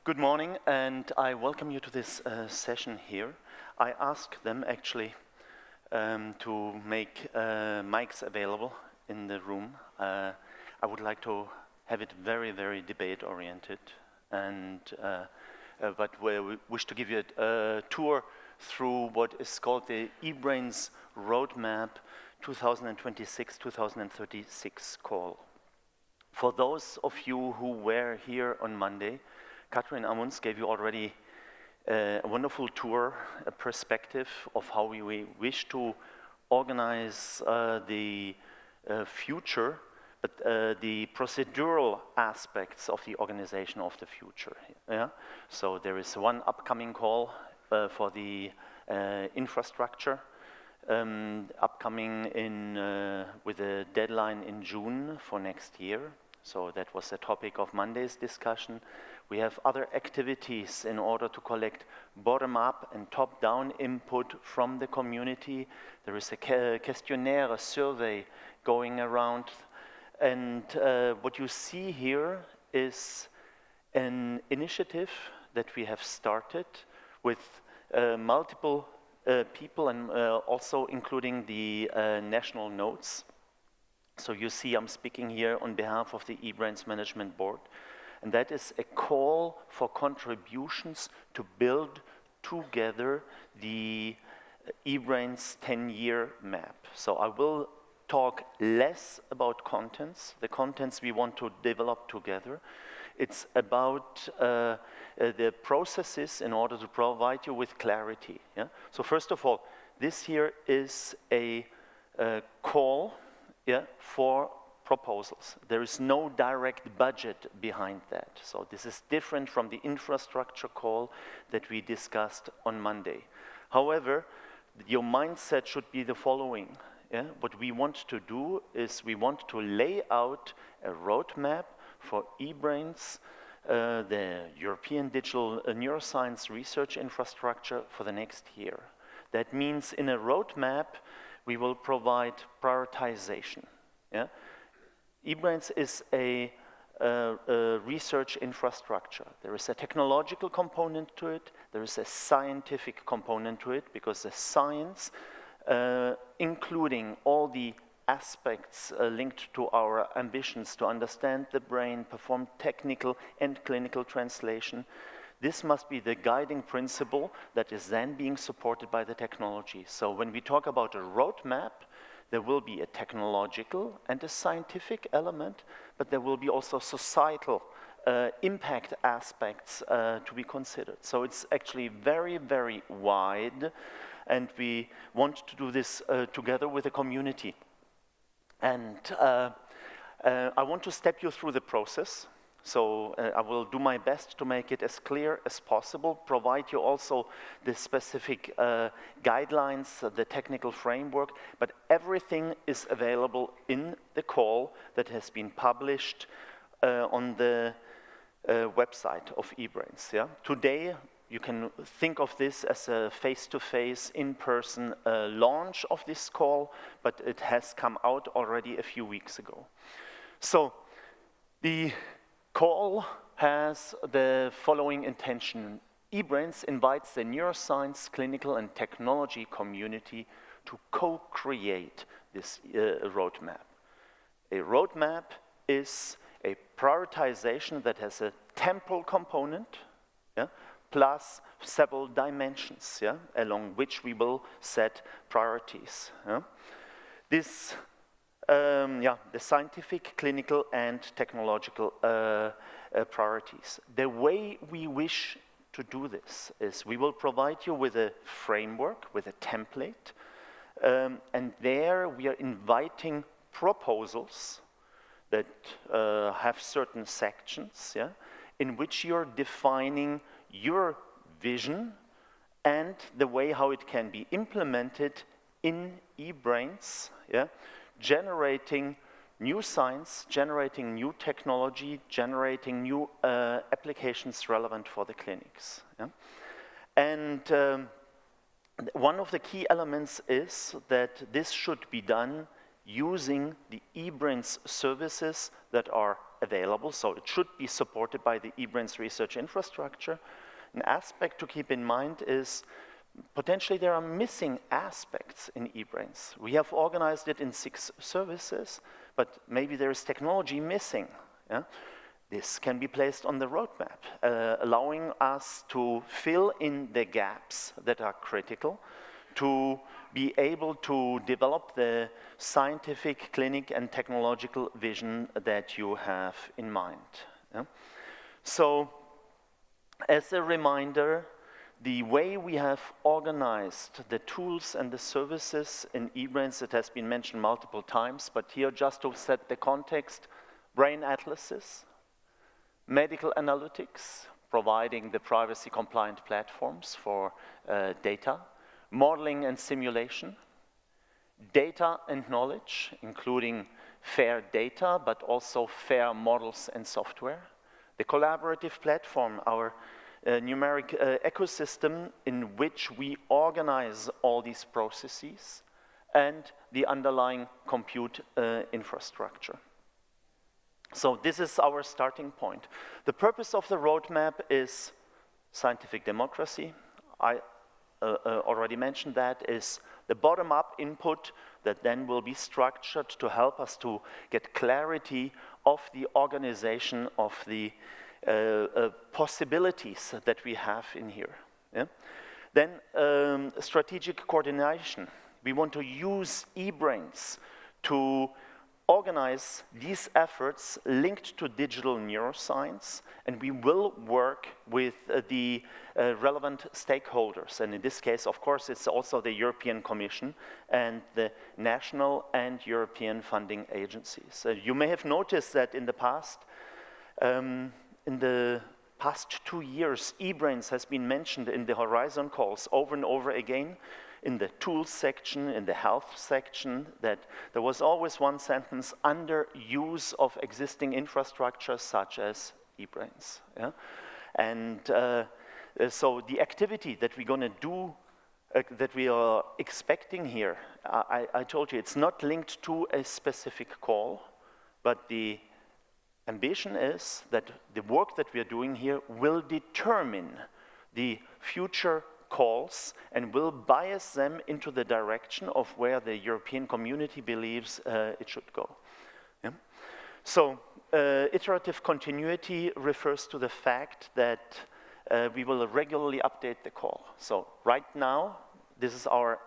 Good morning, and I welcome you to this session here. I asked them actually to make mics available in the room. I would like to have it very, very debate-oriented, and but we wish to give you a tour through what is called the EBRAINS Roadmap 2026-2036 call. For those of you who were here on Monday, Katrin Amunds gave you already a wonderful tour, a perspective of how we wish to organize the future, but the procedural aspects of the organization of the future. Yeah? So there is one upcoming call for the infrastructure, upcoming with a deadline in June for next year. So that was the topic of Monday's discussion. We have other activities in order to collect bottom-up and top-down input from the community. There is a questionnaire, a survey going around. And what you see here is an initiative that we have started with multiple people and also including the national nodes. So you see I'm speaking here on behalf of the EBRAINS Management Board. And that is a call for contributions to build together the EBRAINS 10-year map. So I will talk less about contents, the contents we want to develop together. It's about the processes in order to provide you with clarity. Yeah? So first of all, this here is a call for proposals. There is no direct budget behind that. So this is different from the infrastructure call that we discussed on Monday. However, your mindset should be the following. Yeah? What we want to do is we want to lay out a roadmap for EBRAINS, the European Digital Neuroscience Research Infrastructure for the next year. That means in a roadmap, we will provide prioritization. Yeah? EBRAINS is a research infrastructure. There is a technological component to it. There is a scientific component to it, because the science, including all the aspects linked to our ambitions to understand the brain, perform technical and clinical translation, this must be the guiding principle that is then being supported by the technology. So when we talk about a roadmap, there will be a technological and a scientific element, but there will be also societal impact aspects to be considered. So it's actually very, very wide, and we want to do this together with the community. And I want to step you through the process. So I will do my best to make it as clear as possible, provide you also the specific guidelines, the technical framework, but everything is available in the call that has been published on the website of EBRAINS. Yeah? Today, you can think of this as a face-to-face, in-person launch of this call, but it has come out already a few weeks ago. So the call has the following intention. EBRAINS invites the neuroscience, clinical, and technology community to co-create this roadmap. A roadmap is a prioritization that has a temporal component, yeah, plus several dimensions, yeah, along which we will set priorities. Yeah. This the scientific, clinical, and technological priorities. The way we wish to do this is we will provide you with a framework, with a template, and there we are inviting proposals that have certain sections, yeah, in which you're defining your vision and the way how it can be implemented in EBRAINS, yeah, generating new science, generating new technology, generating new applications relevant for the clinics. Yeah? And one of the key elements is that this should be done using the EBRAINS services that are available, so it should be supported by the EBRAINS research infrastructure. An aspect to keep in mind is potentially there are missing aspects in EBRAINS. We have organized it in 6 services, but maybe there is technology missing. Yeah? This can be placed on the roadmap, allowing us to fill in the gaps that are critical, to be able to develop the scientific, clinic, and technological vision that you have in mind. Yeah? So, as a reminder, the way we have organized the tools and the services in EBRAINS, it has been mentioned multiple times, but here just to set the context, brain atlases, medical analytics, providing the privacy-compliant platforms for data, modeling and simulation, data and knowledge, including fair data, but also fair models and software, the collaborative platform, our numeric ecosystem in which we organize all these processes, and the underlying compute infrastructure. So this is our starting point. The purpose of the roadmap is scientific democracy. I already mentioned that is the bottom-up input that then will be structured to help us to get clarity of the organization of the possibilities that we have in here. Yeah? Then strategic coordination. We want to use EBRAINS to organize these efforts linked to digital neuroscience, and we will work with the relevant stakeholders. And in this case, of course, it's also the European Commission and the national and European funding agencies. You may have noticed that in the past 2 years, EBRAINS has been mentioned in the Horizon calls over and over again, in the tools section, in the health section, that there was always one sentence, under use of existing infrastructure such as EBRAINS. Yeah? And so the activity that we're going to do, that we are expecting here, I told you, it's not linked to a specific call, but the ambition is that the work that we are doing here will determine the future calls and will bias them into the direction of where the European community believes it should go. Yeah? So, iterative continuity refers to the fact that we will regularly update the call. So, right now, this is our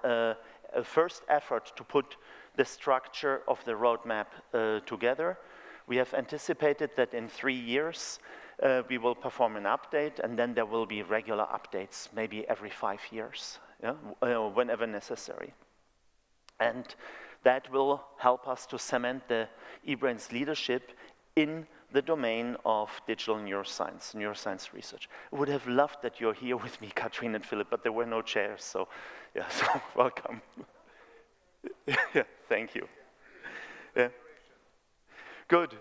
first effort to put the structure of the roadmap together. We have anticipated that in 3 years, we will perform an update, and then there will be regular updates, maybe every 5 years, yeah? Whenever necessary. And that will help us to cement the EBRAINS leadership in the domain of digital neuroscience research. I would have loved that you're here with me, Katrin and Philip, but there were no chairs, so yeah, so welcome. Yeah, thank you. Yeah. Good.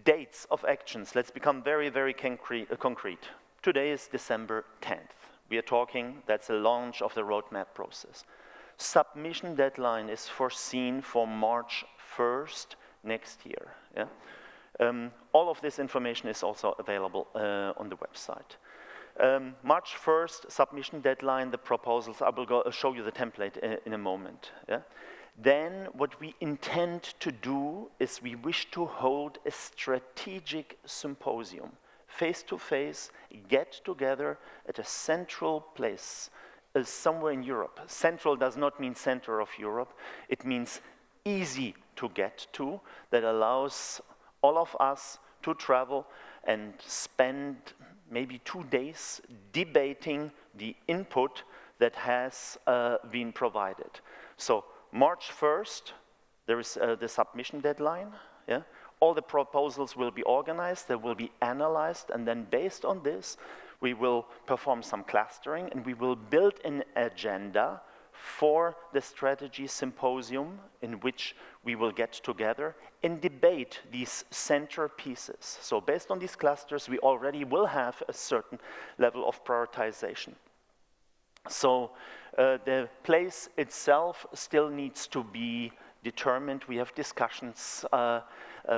Dates of actions. Let's become very, very concrete. Today is December 10th. We are talking, that's the launch of the roadmap process. Submission deadline is foreseen for March 1st next year. Yeah? All of this information is also available on the website. March 1st, submission deadline, the proposals. I will show you the template in a moment. Yeah? Then what we intend to do is we wish to hold a strategic symposium, face-to-face, get together at a central place, somewhere in Europe. Central does not mean center of Europe. It means easy to get to, that allows all of us to travel and spend maybe 2 days debating the input that has been provided. So March 1st, there is the submission deadline. Yeah? All the proposals will be organized, they will be analyzed, and then based on this, we will perform some clustering, and we will build an agenda for the strategy symposium in which we will get together and debate these center pieces. So based on these clusters, we already will have a certain level of prioritization. So the place itself still needs to be determined. We have discussions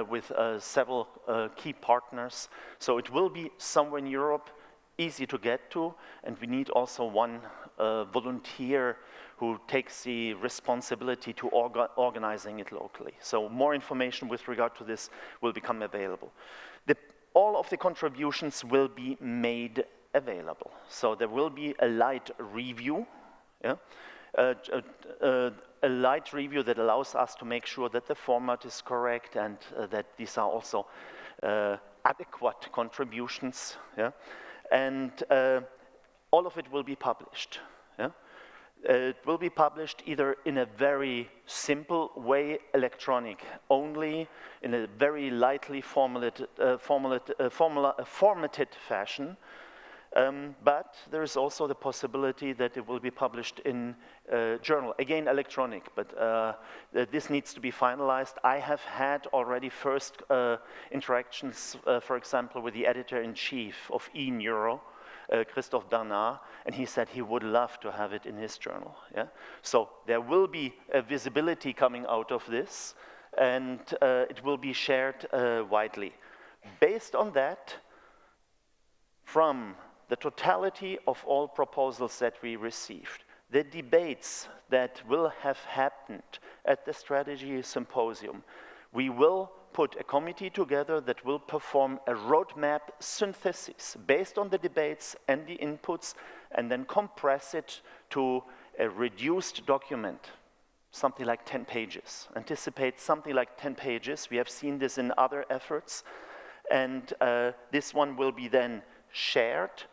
with several key partners. So it will be somewhere in Europe, easy to get to, and we need also one volunteer who takes the responsibility to organizing it locally. So more information with regard to this will become available. All of the contributions will be made available. So there will be a light review, yeah? A light review that allows us to make sure that the format is correct and that these are also adequate contributions, yeah? And all of it will be published. Yeah? It will be published either in a very simple way, electronic only, in a very lightly formatted fashion, but there is also the possibility that it will be published in a journal, again electronic, but this needs to be finalized. I have had already first interactions, for example, with the editor-in-chief of eNeuro, Christophe Bernard, and he said he would love to have it in his journal. Yeah? So there will be a visibility coming out of this, and it will be shared widely. Based on that, from the totality of all proposals that we received, the debates that will have happened at the strategy symposium, we will put a committee together that will perform a roadmap synthesis based on the debates and the inputs, and then compress it to a reduced document, something like 10 pages. Anticipate something like 10 pages. We have seen this in other efforts. And this one will be then shared,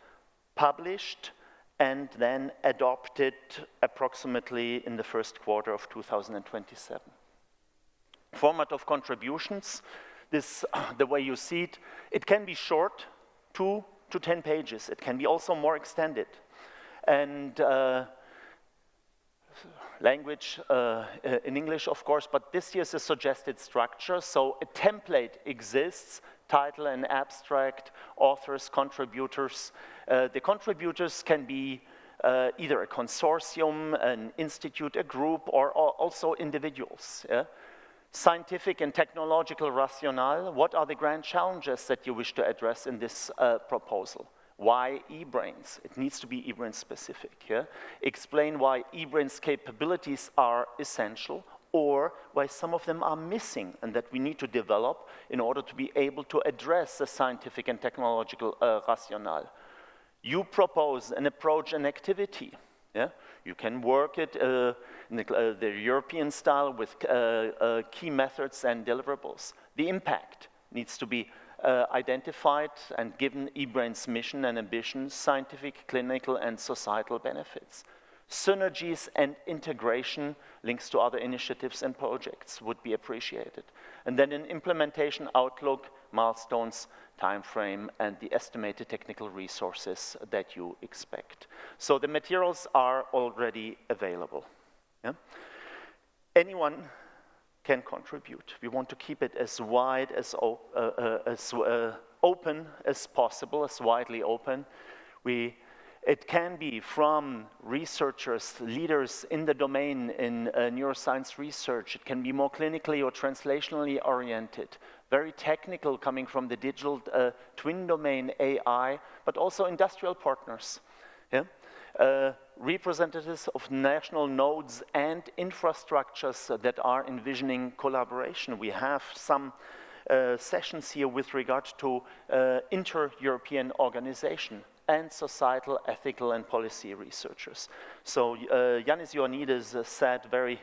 published, and then adopted approximately in the first quarter of 2027. Format of contributions, this, the way you see it, it can be short, 2 to 10 pages. It can be also more extended. And language in English, of course, but this is a suggested structure. So a template exists, title and abstract, authors, contributors. The contributors can be either a consortium, an institute, a group, or also individuals. Yeah? Scientific and technological rationale, what are the grand challenges that you wish to address in this proposal? Why eBRAINS? It needs to be eBRAINS specific. Yeah? Explain why eBRAINS capabilities are essential, or why some of them are missing and that we need to develop in order to be able to address the scientific and technological rationale. You propose an approach and activity. Yeah? You can work it in the European style with key methods and deliverables. The impact needs to be identified and given eBRAINS' mission and ambition, scientific, clinical, and societal benefits. Synergies and integration, links to other initiatives and projects would be appreciated. And then an implementation outlook, milestones, time frame, and the estimated technical resources that you expect. So the materials are already available. Yeah? Anyone can contribute. We want to keep it as wide, as open as possible, as widely open. It can be from researchers, leaders in the domain in neuroscience research. It can be more clinically or translationally oriented, very technical, coming from the digital twin domain, AI, but also industrial partners. Yeah? Representatives of national nodes and infrastructures that are envisioning collaboration. We have some sessions here with regard to inter-European organization and societal, ethical, and policy researchers. So Yanis Ioannidis said very,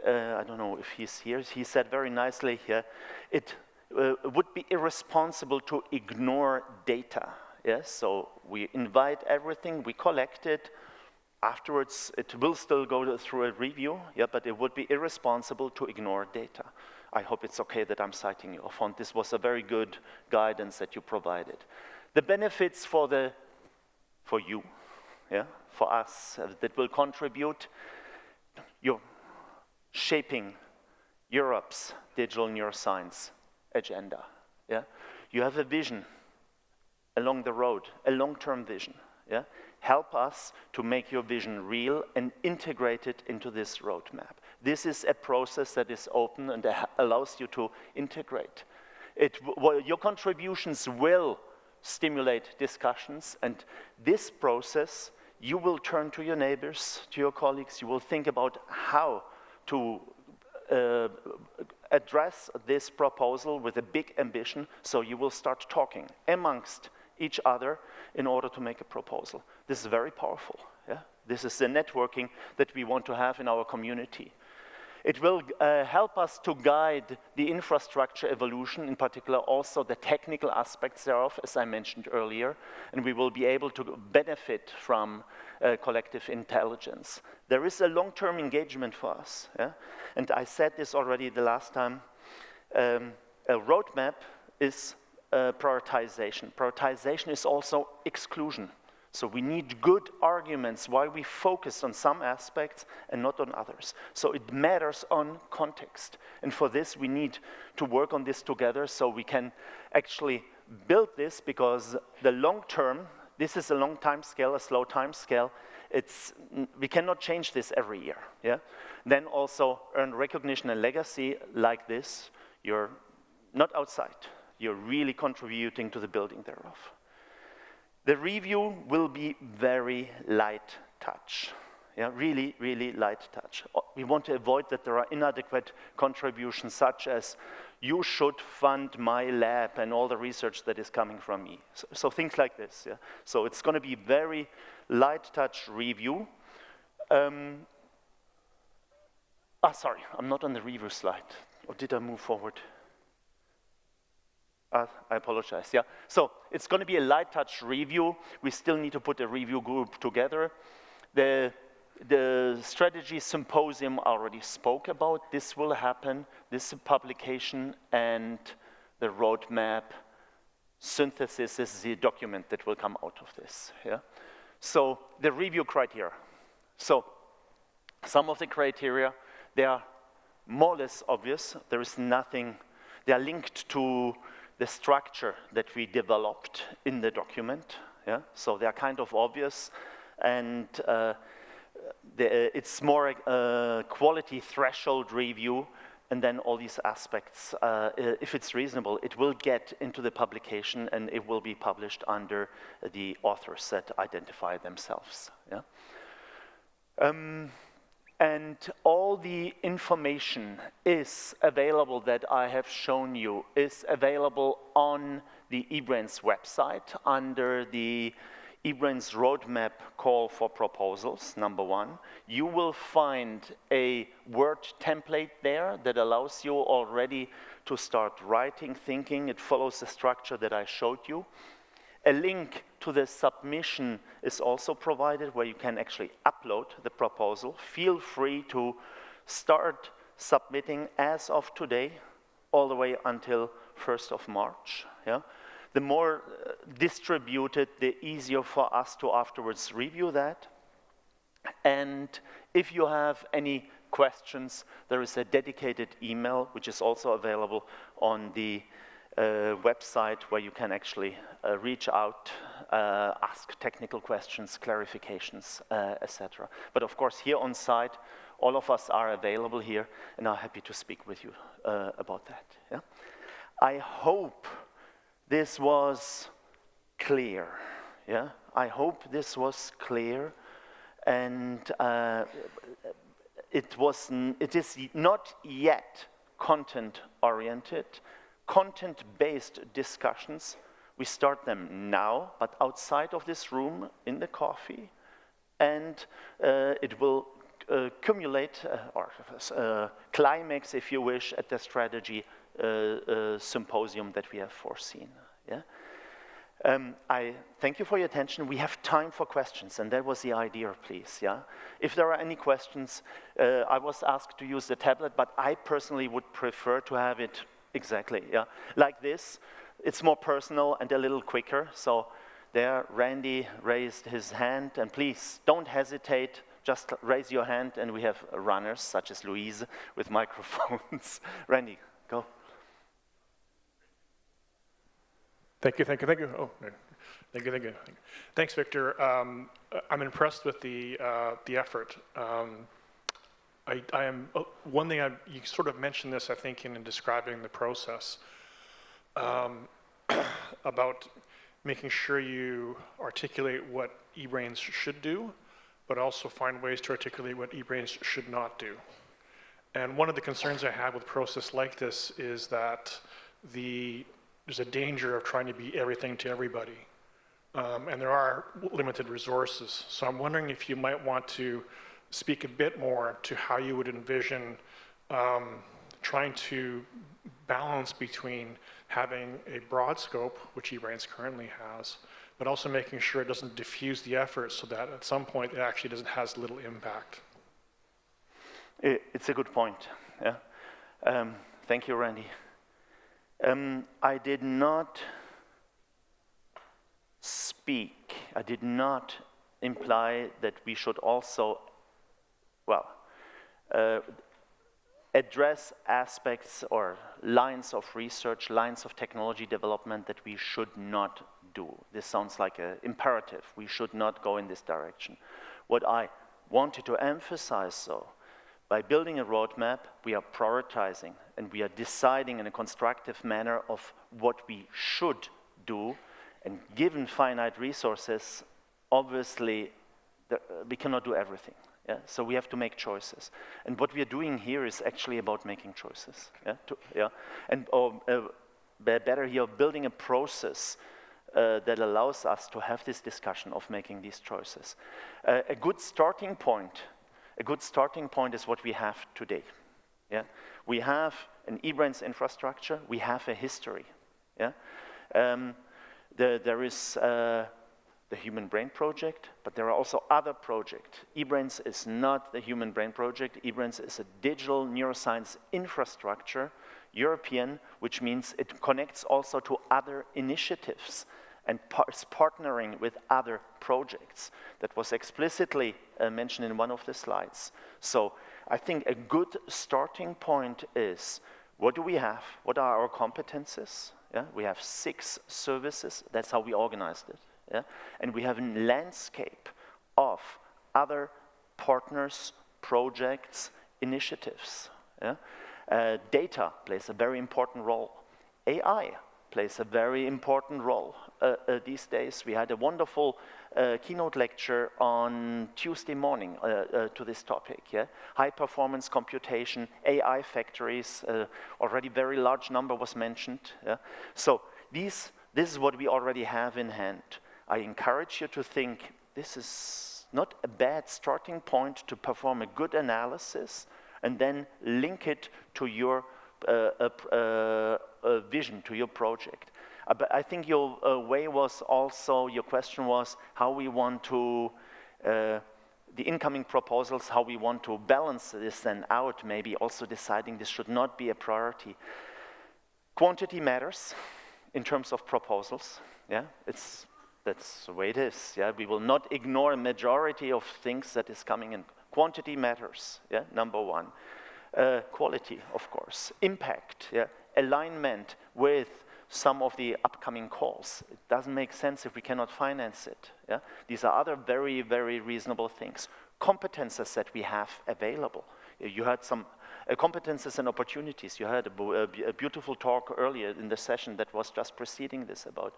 I don't know if he's here, he said very nicely here, it would be irresponsible to ignore data. Yes, so we invite everything, we collect it, afterwards it will still go through a review, yeah, but it would be irresponsible to ignore data. I hope it's okay that I'm citing you. Font, this was a very good guidance that you provided. The benefits for you, yeah, for us, that will contribute, you're shaping Europe's digital neuroscience agenda. Yeah? You have a vision along the road, a long-term vision. Yeah? Help us to make your vision real and integrate it into this roadmap. This is a process that is open and allows you to integrate. Your contributions will stimulate discussions, and this process, you will turn to your neighbors, to your colleagues, you will think about how to address this proposal with a big ambition, so you will start talking amongst each other in order to make a proposal. This is very powerful. Yeah? This is the networking that we want to have in our community. It will help us to guide the infrastructure evolution, in particular also the technical aspects thereof, as I mentioned earlier, and we will be able to benefit from collective intelligence. There is a long-term engagement for us, yeah? And I said this already the last time. A roadmap is prioritization. Prioritization is also exclusion. So we need good arguments why we focus on some aspects and not on others. So it matters on context. And for this, we need to work on this together so we can actually build this, because the long term, this is a long time scale, a slow time scale. We cannot change this every year. Yeah? Then also earn recognition and legacy like this. You're not outside. You're really contributing to the building thereof. The review will be very light touch. Yeah, really, really light touch. We want to avoid that there are inadequate contributions such as, you should fund my lab and all the research that is coming from me. So things like this. Yeah? So it's going to be very light touch review. Sorry, I'm not on the review slide. Or did I move forward? I apologize, yeah. So it's going to be a light touch review. We still need to put a review group together. The strategy symposium I already spoke about. This will happen. This publication and the roadmap synthesis is the document that will come out of this, yeah. So the review criteria. So some of the criteria, they are more or less obvious. There is nothing, they are linked to the structure that we developed in the document, yeah? So they are kind of obvious, and it's more a quality threshold review, and then all these aspects, if it's reasonable, it will get into the publication and it will be published under the authors that identify themselves, yeah? And all the information is available that I have shown you, is available on the EBRAINS website under the EBRAINS Roadmap call for proposals, number 1. You will find a Word template there that allows you already to start writing, thinking. It follows the structure that I showed you. A link to the submission is also provided where you can actually upload the proposal. Feel free to start submitting as of today all the way until 1st of March. Yeah? The more distributed, the easier for us to afterwards review that. And if you have any questions, there is a dedicated email which is also available on the website where you can actually reach out, ask technical questions, clarifications, etc. But of course, here on site, all of us are available here and are happy to speak with you about that. Yeah? I hope this was clear. Yeah? I hope this was clear, and it is not yet content-oriented. Content-based discussions, we start them now, but outside of this room, in the coffee, and it will accumulate, or climax, if you wish, at the strategy symposium that we have foreseen. Yeah? I thank you for your attention. We have time for questions, and that was the idea, please. Yeah? If there are any questions, I was asked to use the tablet, but I personally would prefer to have it exactly, yeah. Like this, it's more personal and a little quicker. So there, Randy raised his hand, and please don't hesitate, just raise your hand, and we have runners such as Louise with microphones. Randy, go. Thank you. Oh, thank you. Thanks, Victor. I'm impressed with the effort. I am one thing. You sort of mentioned this, I think, in describing the process about making sure you articulate what eBRAINS should do, but also find ways to articulate what eBRAINS should not do. And one of the concerns I have with a process like this is that there's a danger of trying to be everything to everybody. And there are limited resources. So I'm wondering if you might want to speak a bit more to how you would envision trying to balance between having a broad scope, which eBRAINS currently has, but also making sure it doesn't diffuse the effort so that at some point it actually has little impact. It's a good point. Yeah. Thank you, Randy. I did not I did not imply that we should also, address aspects or lines of research, lines of technology development that we should not do. This sounds like an imperative. We should not go in this direction. What I wanted to emphasize, though, by building a roadmap, we are prioritizing and we are deciding in a constructive manner of what we should do. And given finite resources, obviously, we cannot do everything. Yeah? So we have to make choices. And what we are doing here is actually about making choices. Yeah? And better here, building a process that allows us to have this discussion of making these choices. A good starting point is what we have today. Yeah? We have an eBRAINS infrastructure. We have a history. Yeah? There is the Human Brain Project, but there are also other projects. eBRAINS is not the Human Brain Project. eBRAINS is a digital neuroscience infrastructure, European, which means it connects also to other initiatives and is partnering with other projects. That was explicitly mentioned in one of the slides. So I think a good starting point is, what do we have? What are our competences? Yeah? We have 6 services. That's how we organized it. Yeah? And we have a landscape of other partners, projects, initiatives. Yeah? Data plays a very important role. AI plays a very important role these days. We had a wonderful keynote lecture on Tuesday morning to this topic. Yeah? High performance computation, AI factories, already very large number was mentioned. Yeah? So this is what we already have in hand. I encourage you to think this is not a bad starting point to perform a good analysis and then link it to your vision, to your project. But I think your your question was how we want to, the incoming proposals, how we want to balance this then out, maybe also deciding this should not be a priority. Quantity matters in terms of proposals, yeah, that's the way it is, yeah. We will not ignore a majority of things that is coming in. Quantity matters, yeah, number one. Quality, of course. Impact, yeah. Alignment with some of the upcoming calls. It doesn't make sense if we cannot finance it, yeah. These are other very, very reasonable things. Competences that we have available. You had some competences and opportunities. You had a beautiful talk earlier in the session that was just preceding this about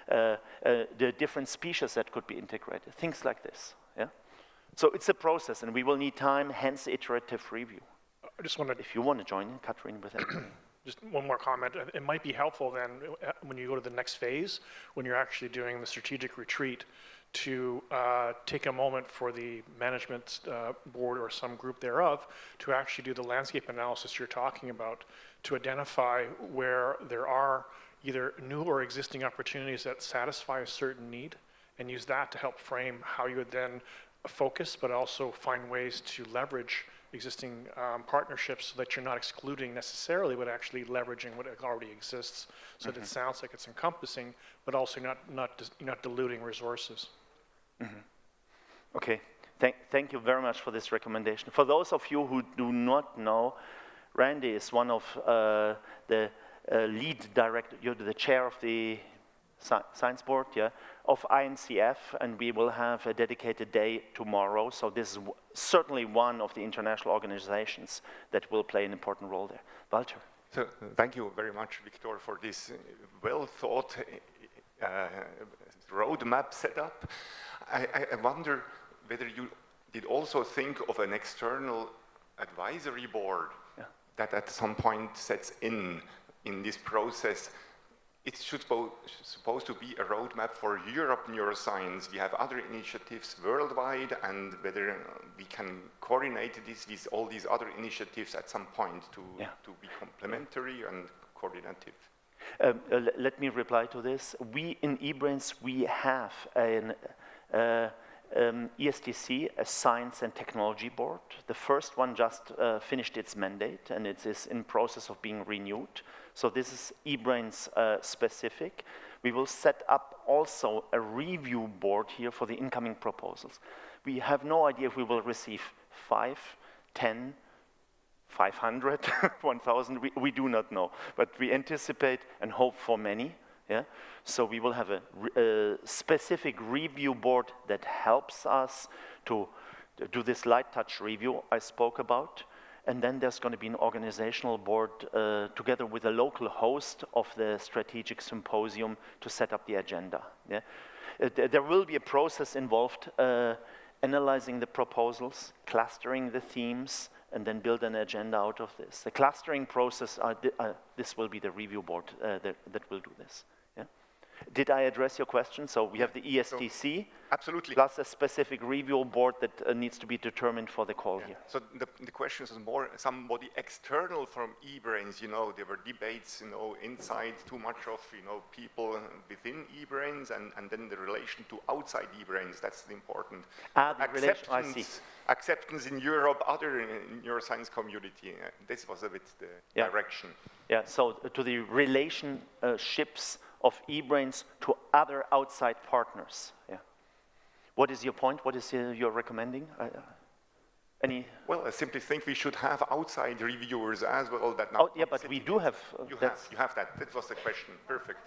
the different species that could be integrated, things like this. Yeah? So it's a process, and we will need time, hence iterative review. I just wanted, if you want to join in, Katrin, with it. Just one more comment. It might be helpful then when you go to the next phase, when you're actually doing the strategic retreat, to take a moment for the management board or some group thereof to actually do the landscape analysis you're talking about, to identify where there are either new or existing opportunities that satisfy a certain need, and use that to help frame how you would then focus, but also find ways to leverage existing partnerships so that you're not excluding necessarily, but actually leveraging what already exists, so that it sounds like it's encompassing, but also not diluting resources. Okay, thank you very much for this recommendation. For those of you who do not know, Randy is one of the lead director, you're the chair of the Science Board, yeah, of INCF, and we will have a dedicated day tomorrow. So this is certainly one of the international organizations that will play an important role there. Walter. So thank you very much, Viktor, for this well-thought roadmap setup. I wonder whether you did also think of an external advisory board that at some point sets in this process. It's supposed to be a roadmap for Europe neuroscience. We have other initiatives worldwide, and whether we can coordinate this with all these other initiatives at some point to be complementary and coordinative. Let me reply to this. We in eBRAINS, we have an ESTC, a Science and Technology Board. The first one just finished its mandate, and it is in process of being renewed. So this is eBRAINS specific. We will set up also a review board here for the incoming proposals. We have no idea if we will receive 5, 10, 500, 1,000. We do not know, but we anticipate and hope for many. Yeah? So we will have a specific review board that helps us to do this light touch review I spoke about. And then there's going to be an organizational board together with a local host of the strategic symposium to set up the agenda. Yeah? There will be a process involved, analyzing the proposals, clustering the themes, and then build an agenda out of this. The clustering process, this will be the review board that will do this. Yeah? Did I address your question? So we have the ESTC, so, absolutely, plus a specific review board that needs to be determined for the call here. So the question is more somebody external from eBRAINS. You know, there were debates, you know, inside too much of, you know, people within eBRAINS, and then the relation to outside eBRAINS. That's the important. Acceptance in Europe, other neuroscience community. This was a bit the direction. Yeah. So to the relationships of eBRAINS to other outside partners. Yeah. What is your point? What is your recommending? Any? Well, I simply think we should have outside reviewers as well. That now. Oh, yeah, but we do have. You have that. That was the question. Perfect.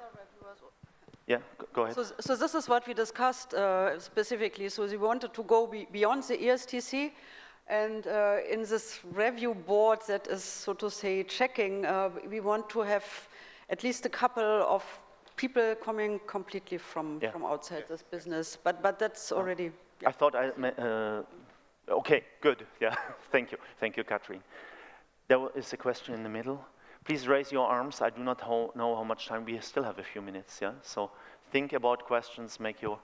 Yeah, go ahead. So this is what we discussed specifically. So we wanted to go beyond the ESTC, and in this review board that is, so to say, checking, we want to have at least a couple of people coming completely from outside this business, but that's already. I thought okay, good. Yeah, thank you, Katrin. There is a question in the middle. Please raise your arms. I do not know how much time we still have. A few minutes. Yeah. So think about questions. Make your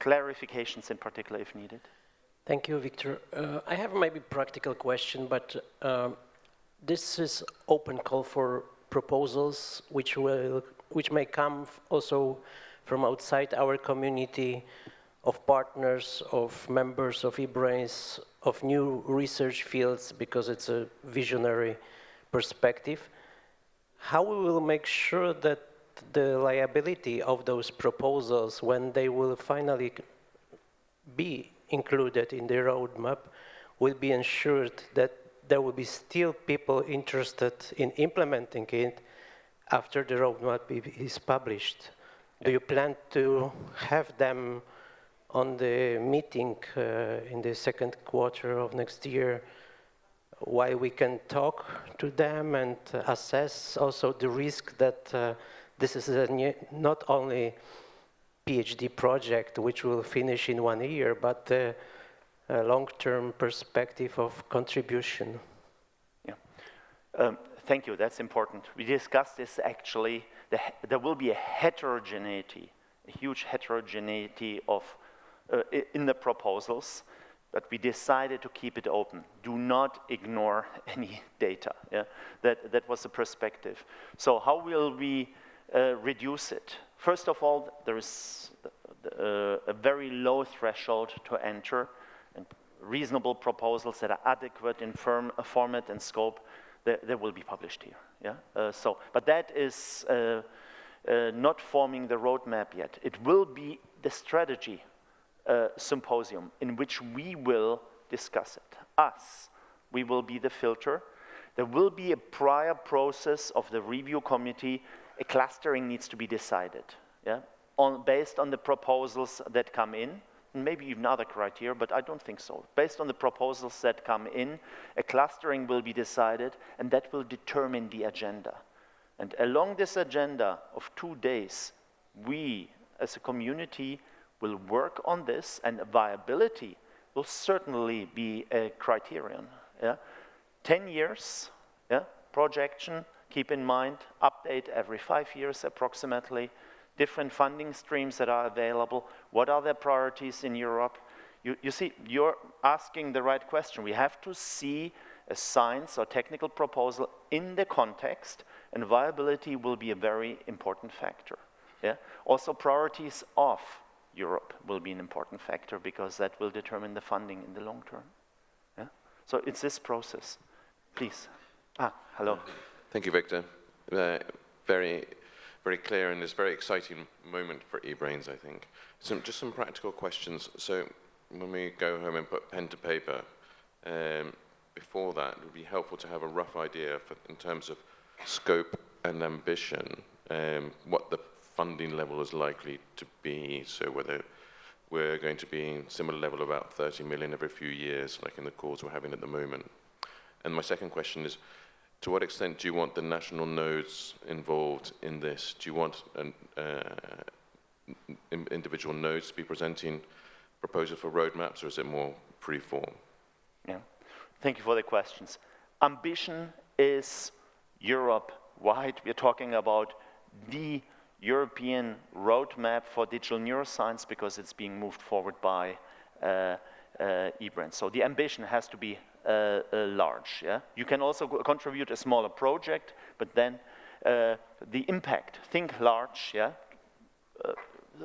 clarifications in particular if needed. Thank you, Viktor. I have maybe practical question, but this is open call for proposals which may come also from outside our community of partners, of members of eBRAINS, of new research fields, because it's a visionary perspective. How we will make sure that the liability of those proposals, when they will finally be included in the roadmap, will be ensured that there will be still people interested in implementing it after the roadmap is published? Do you plan to have them on the meeting in the second quarter of next year, while we can talk to them and assess also the risk that this is not only PhD project which will finish in 1 year, but a long-term perspective of contribution? Yeah. Thank you, that's important. We discussed this actually. There will be a heterogeneity, a huge heterogeneity of in the proposals, but we decided to keep it open. Do not ignore any data. Yeah? That was the perspective. So how will we reduce it? First of all, there is a very low threshold to enter, and reasonable proposals that are adequate in format and scope, they will be published here. Yeah? But that is not forming the roadmap yet. It will be the strategy symposium in which we will discuss it. We will be the filter. There will be a prior process of the review committee. A clustering needs to be decided. Yeah? based on the proposals that come in, maybe even other criteria, but I don't think so. Based on the proposals that come in, a clustering will be decided, and that will determine the agenda. And along this agenda of 2 days, we, as a community, will work on this, and viability will certainly be a criterion. Yeah? 10 years, yeah? Projection, keep in mind, update every 5 years approximately, different funding streams that are available, what are their priorities in Europe. You see, you're asking the right question. We have to see a science or technical proposal in the context, and viability will be a very important factor. Yeah? Also, priorities of Europe will be an important factor because that will determine the funding in the long term. Yeah? So it's this process. Please. Hello. Thank you, Victor. Very clear, and it's a very exciting moment for eBRAINS, I think. So just some practical questions. So when we go home and put pen to paper, before that, it would be helpful to have a rough idea in terms of scope and ambition, what the funding level is likely to be, so whether we're going to be in similar level, about 30 million every few years, like in the calls we're having at the moment. And my second question is, to what extent do you want the national nodes involved in this? Do you want individual nodes to be presenting proposals for roadmaps, or is it more free-form? Yeah, thank you for the questions. Ambition is Europe-wide. We're talking about the European roadmap for digital neuroscience because it's being moved forward by EBRAINS. So the ambition has to be large. Yeah? You can also contribute a smaller project, but then the impact, think large. Yeah?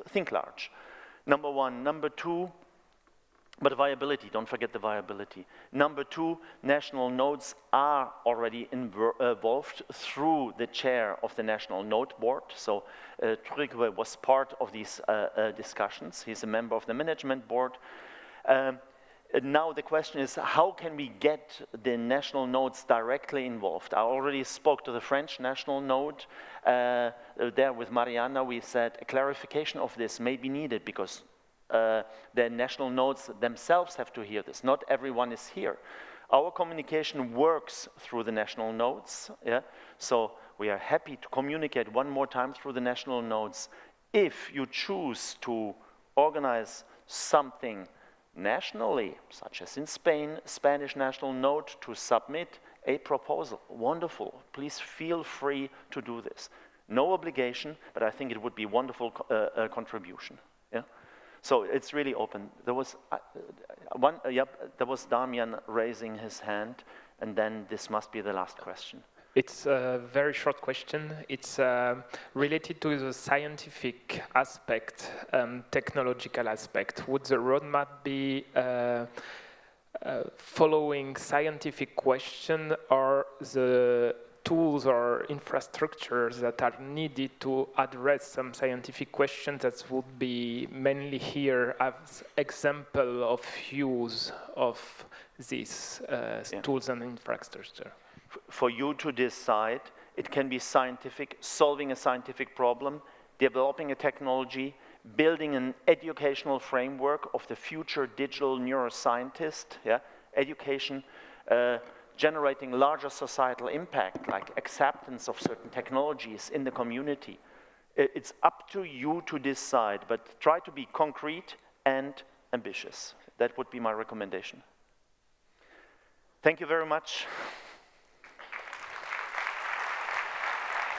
Think large. Number one. Number two, but viability, don't forget the viability. Number two, national nodes are already involved through the chair of the National Node Board. So Trygve was part of these discussions. He's a member of the management board. Now the question is, how can we get the national nodes directly involved? I already spoke to the French national node. There with Mariana, we said a clarification of this may be needed because the national nodes themselves have to hear this. Not everyone is here. Our communication works through the national nodes. Yeah? So we are happy to communicate one more time through the national nodes. If you choose to organize something nationally, such as in Spain, Spanish national node to submit a proposal, wonderful. Please feel free to do this. No obligation, but I think it would be a wonderful contribution. Yeah? So it's really open. There was there was Damian raising his hand, and then this must be the last question. It's a very short question. It's related to the scientific aspect, technological aspect. Would the roadmap be following scientific question, or the tools or infrastructures that are needed to address some scientific questions that would be mainly here as example of use of these tools and infrastructure? For you to decide, it can be scientific, solving a scientific problem, developing a technology, building an educational framework of the future digital neuroscientist, yeah? Education, generating larger societal impact, like acceptance of certain technologies in the community. It's up to you to decide, but try to be concrete and ambitious. That would be my recommendation. Thank you very much.